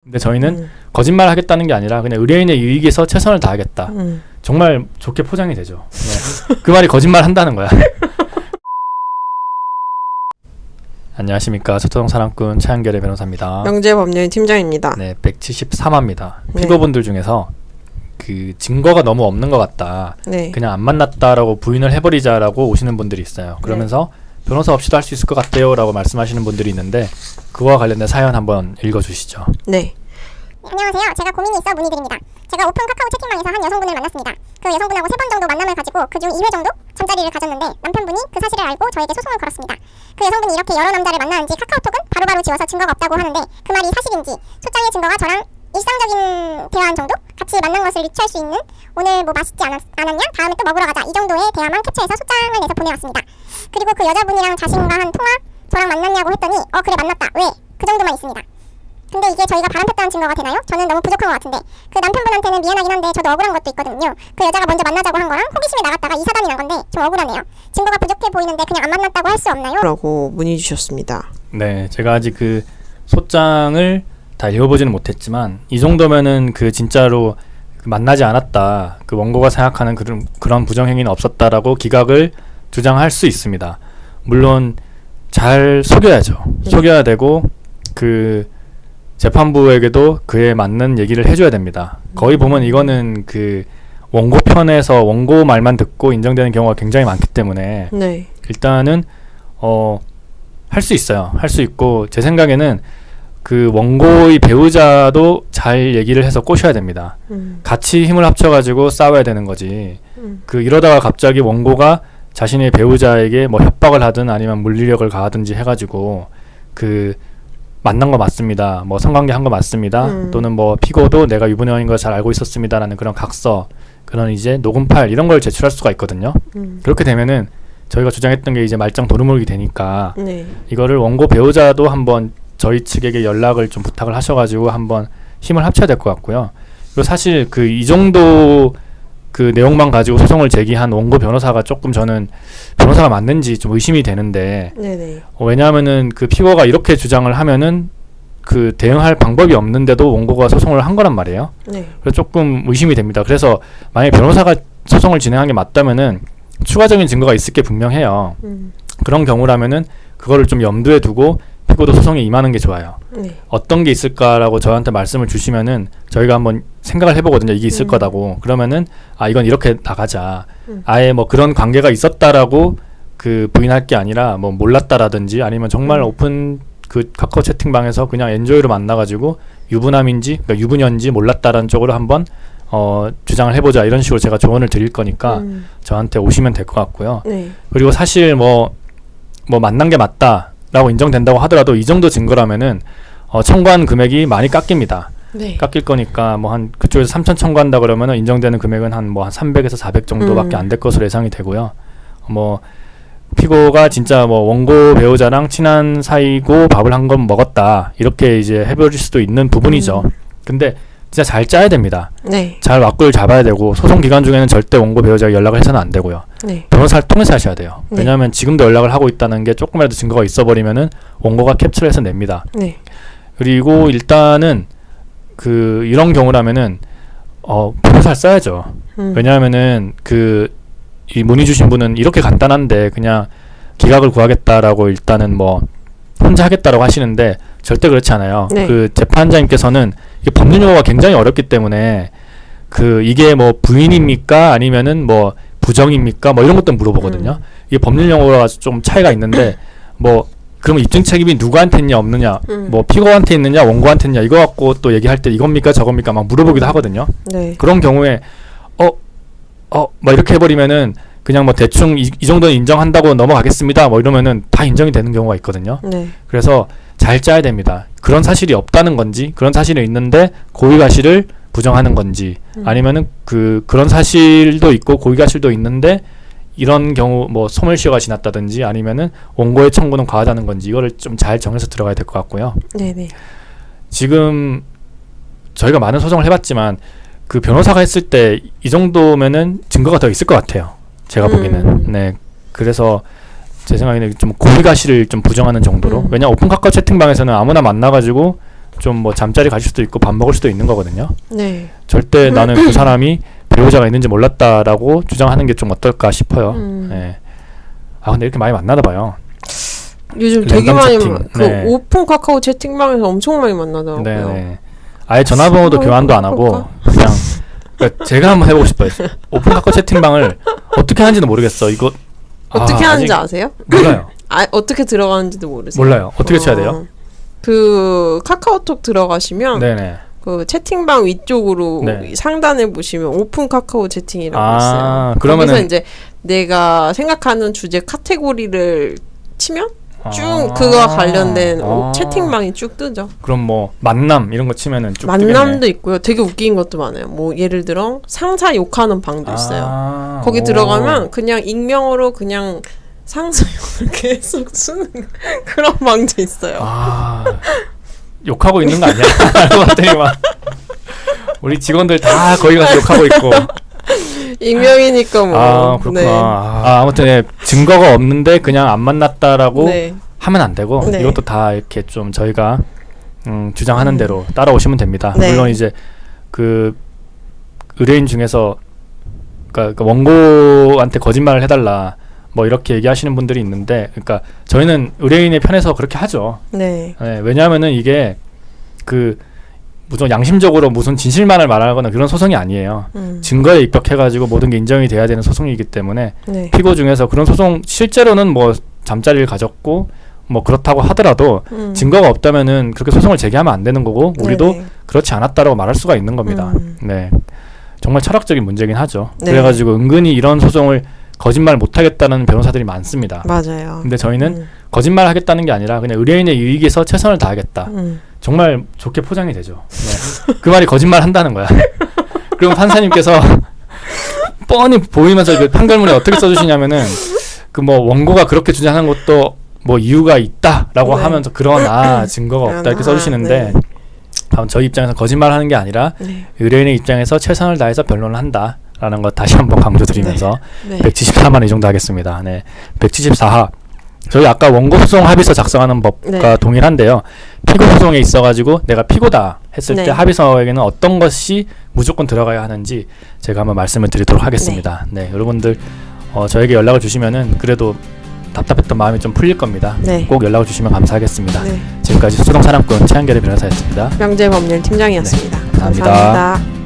근데 저희는 거짓말 하겠다는 게 아니라 그냥 의뢰인의 이익에서 최선을 다하겠다. 정말 좋게 포장이 되죠. 네. 그 말이 거짓말 한다는 거야. 안녕하십니까. 소통 사랑꾼 차영결의 변호사입니다. 명재법률 팀장입니다. 네, 173화입니다. 네. 피고분들 중에서 그 증거가 너무 없는 것 같다. 네. 그냥 안 만났다라고 부인을 해버리자라고 오시는 분들이 있어요. 그러면서 변호사 없이도 할 수 있을 것 같아요 라고 말씀하시는 분들이 있는데 그거와 관련된 사연 한번 읽어주시죠. 네. 안녕하세요. 제가 고민이 있어 문의드립니다. 제가 오픈 카카오 채팅방에서 한 여성분을 만났습니다. 그 여성분하고 3번 정도 만남을 가지고 그중 2회 정도 잠자리를 가졌는데 남편분이 그 사실을 알고 저에게 소송을 걸었습니다. 그 여성분이 이렇게 여러 남자를 만나는지 카카오톡은 바로바로 지워서 증거가 없다고 하는데 그 말이 사실인지 소장의 증거가 저랑 일상적인 대화한 정도? 같이 만난 것을 유추할 수 있는 오늘 뭐 맛있지 않았냐? 다음에 또 먹으러 가자. 이 정도의 대화만 캡처해서 소장을 내서 보내왔습니다. 그리고 그 여자분이랑 자신과 한 통화? 저랑 만났냐고 했더니 그래 만났다. 왜? 그 정도만 있습니다. 근데 이게 저희가 바람폈다는 증거가 되나요? 저는 너무 부족한 것 같은데 그 남편분한테는 미안하긴 한데 저도 억울한 것도 있거든요. 그 여자가 먼저 만나자고 한 거랑 호기심에 나갔다가 이 사단이 난 건데 좀 억울하네요. 증거가 부족해 보이는데 그냥 안 만났다고 할 수 없나요? 라고 문의 주셨습니다. 네, 제가 아직 그 소장을 다 읽어보지는 못했지만 이 정도면은 그 진짜로 만나지 않았다. 그 원고가 생각하는 그런 부정행위는 없었다라고 기각을 주장할 수 있습니다. 물론 잘 속여야죠. 속여야 되고 그 재판부에게도 그에 맞는 얘기를 해줘야 됩니다. 거의 보면 이거는 그 원고 편에서 원고 말만 듣고 인정되는 경우가 굉장히 많기 때문에 네. 일단은 할 수 있어요. 할 수 있고 제 생각에는 그 원고의 배우자도 잘 얘기를 해서 꼬셔야 됩니다. 같이 힘을 합쳐가지고 싸워야 되는 거지. 그 이러다가 갑자기 원고가 자신의 배우자에게 뭐 협박을 하든 아니면 물리력을 가하든지 해가지고 그 만난 거 맞습니다. 뭐 성관계 한 거 맞습니다. 또는 뭐 피고도 내가 유부녀인 걸 잘 알고 있었습니다라는 그런 각서, 그런 이제 녹음 파일 이런 걸 제출할 수가 있거든요. 그렇게 되면은 저희가 주장했던 게 이제 말짱 도루묵이 되니까 네. 이거를 원고 배우자도 한번 저희 측에게 연락을 좀 부탁을 하셔가지고 한번 힘을 합쳐야 될 것 같고요. 그리고 사실 그 이 정도 그 내용만 가지고 소송을 제기한 원고 변호사가 조금 저는 변호사가 맞는지 좀 의심이 되는데 네네. 왜냐하면은 그 피고가 이렇게 주장을 하면은 그 대응할 방법이 없는데도 원고가 소송을 한 거란 말이에요. 네. 그래서 조금 의심이 됩니다. 그래서 만약에 변호사가 소송을 진행한 게 맞다면은 추가적인 증거가 있을 게 분명해요. 그런 경우라면은 그거를 좀 염두에 두고 피고도 소송에 임하는 게 좋아요. 네. 어떤 게 있을까라고 저한테 말씀을 주시면은 저희가 한번 생각을 해보거든요. 이게 있을 거다고. 그러면은 이건 이렇게 나가자. 아예 뭐 그런 관계가 있었다라고 그 부인할 게 아니라 뭐 몰랐다라든지 아니면 정말 오픈 그 카카오 채팅방에서 그냥 엔조이로 만나가지고 유부남인지 그러니까 유부녀인지 몰랐다라는 쪽으로 한번 주장을 해보자. 이런 식으로 제가 조언을 드릴 거니까 저한테 오시면 될 것 같고요. 네. 그리고 사실 뭐 만난 게 맞다 라고 인정된다고 하더라도 이 정도 증거라면은 청구한 금액이 많이 깎입니다. 네. 깎일 거니까 뭐 한 그쪽에서 3천 청구한다 그러면은 인정되는 금액은 한 300에서 400 정도밖에 안 될 것으로 예상이 되고요. 뭐 피고가 진짜 뭐 원고 배우자랑 친한 사이고 밥을 한 건 먹었다 이렇게 이제 해버릴 수도 있는 부분이죠. 근데 진짜 잘 짜야 됩니다. 네. 잘 왁구를 잡아야 되고 소송 기간 중에는 절대 원고 배우자가 연락을 해서는 안 되고요. 네. 변호사를 통해서 하셔야 돼요. 네. 왜냐하면 지금도 연락을 하고 있다는 게 조금이라도 증거가 있어버리면은 원고가 캡처를 해서 냅니다. 네. 그리고 일단은 그 이런 경우라면은 변호사를 써야죠. 왜냐하면은 이 문의 주신 분은 이렇게 간단한데 그냥 기각을 구하겠다라고 일단은 뭐 혼자 하겠다라고 하시는데 절대 그렇지 않아요. 네. 그 재판장님께서는 이게 법률 용어가 굉장히 어렵기 때문에 이게 뭐 부인입니까 아니면은 뭐 부정입니까 뭐 이런 것도 물어보거든요. 이게 법률 용어가 좀 차이가 있는데 뭐 그러면 입증 책임이 누구한테 있냐 없느냐 뭐 피고한테 있느냐 원고한테 있느냐 이거 갖고 또 얘기할 때 이겁니까 저겁니까 막 물어보기도 하거든요. 네. 그런 경우에 뭐 이렇게 해버리면은 그냥 뭐 대충 이 정도는 인정한다고 넘어가겠습니다 뭐 이러면은 다 인정이 되는 경우가 있거든요. 네. 그래서 잘 짜야 됩니다. 그런 사실이 없다는 건지 그런 사실이 있는데 고의가실을 부정하는 건지 아니면은 그런 사실도 있고 고의가실도 있는데 이런 경우 뭐 소멸시효가 지났다든지 아니면은 원고의 청구는 과하다는 건지 이거를 좀 잘 정해서 들어가야 될 것 같고요. 네네. 지금 저희가 많은 소송을 해봤지만 그 변호사가 했을 때 이 정도면은 증거가 더 있을 것 같아요. 제가 보기에는. 네. 그래서 제 생각에는 좀 고의가실을 좀 부정하는 정도로. 왜냐 오픈 카카오 채팅방에서는 아무나 만나가지고 좀 뭐 잠자리 가실 수도 있고 밥 먹을 수도 있는 거거든요. 네. 절대 나는 그 사람이 배우자가 있는지 몰랐다라고 주장하는 게 좀 어떨까 싶어요. 네. 아 근데 이렇게 많이 만나나 봐요. 요즘 되게 랜덤 많이 채팅. 그 네. 오픈 카카오 채팅방에서 엄청 많이 만나더라고요. 네. 아예 전화번호도 한번 교환도 안 하고 해볼까? 그냥 그러니까 제가 한번 해보고 싶어요. 오픈 카카오 채팅방을 어떻게 하는지는 모르겠어. 이거 어떻게 하는지 아직 아세요? 몰라요. 어떻게 들어가는지도 모르세요? 몰라요. 어떻게 쳐야 돼요? 그 카카오톡 들어가시면 네네. 그 채팅방 위쪽으로 네. 상단에 보시면 오픈 카카오 채팅이라고 아, 있어요. 그러면은 거기서 이제 내가 생각하는 주제 카테고리를 치면 쭉 아. 그거와 관련된 아. 채팅방이 쭉 뜨죠. 그럼 뭐 만남 이런 거 치면은 쭉 만남도 뜨겠네. 있고요. 되게 웃긴 것도 많아요. 뭐 예를 들어 상사 욕하는 방도 있어요. 아, 거기 오. 들어가면 그냥 익명으로 그냥 상사 욕을 계속 쓰는 그런 방도 있어요. 아 욕하고 있는 거 아니야? 알고 봤더니 막 우리 직원들 다 거기 가서 욕하고 있고. 익명이니까 뭐. 아 그렇구나. 네. 아무튼 네, 증거가 없는데 그냥 안 만났다라고 네. 하면 안 되고 네. 이것도 다 이렇게 좀 저희가 주장하는 대로 따라오시면 됩니다. 네. 물론 이제 그 의뢰인 중에서 그러니까 원고한테 거짓말을 해달라 뭐 이렇게 얘기하시는 분들이 있는데, 그러니까 저희는 의뢰인의 편에서 그렇게 하죠. 네. 네, 왜냐하면은 이게 그 무슨 양심적으로 무슨 진실만을 말하거나 그런 소송이 아니에요. 증거에 입각해가지고 모든 게 인정이 돼야 되는 소송이기 때문에 네. 피고 중에서 그런 소송 실제로는 뭐 잠자리를 가졌고 뭐 그렇다고 하더라도 증거가 없다면은 그렇게 소송을 제기하면 안 되는 거고 우리도 네네. 그렇지 않았다라고 말할 수가 있는 겁니다. 네, 정말 철학적인 문제긴 하죠. 네. 그래가지고 은근히 이런 소송을 거짓말 못하겠다는 변호사들이 많습니다. 맞아요. 근데 저희는 거짓말 하겠다는 게 아니라 그냥 의뢰인의 이익에서 최선을 다하겠다. 정말 좋게 포장이 되죠. 네. 그 말이 거짓말 한다는 거야. 그럼 판사님께서 뻔히 보이면서 그 판결문에 어떻게 써주시냐면은 그 뭐 원고가 그렇게 주장한 것도 뭐 이유가 있다라고 네. 하면서 그러나 증거가 없다 이렇게 써주시는데 네. 다음 저희 입장에서 거짓말하는 게 아니라 네. 의뢰인의 입장에서 최선을 다해서 변론을 한다라는 것 다시 한번 강조드리면서 네. 174만 이 정도 하겠습니다. 네, 174하. 저희 아까 원고소송 합의서 작성하는 법과 네. 동일한데요. 피고 소송에 있어가지고 내가 피고다 했을 네. 때 합의서에게는 어떤 것이 무조건 들어가야 하는지 제가 한번 말씀을 드리도록 하겠습니다. 네, 여러분들 저에게 연락을 주시면은 그래도 답답했던 마음이 좀 풀릴 겁니다. 네. 꼭 연락을 주시면 감사하겠습니다. 네. 지금까지 소송사람꾼 최한결의 변호사였습니다. 명재법률 팀장이었습니다. 네. 감사합니다. 감사합니다.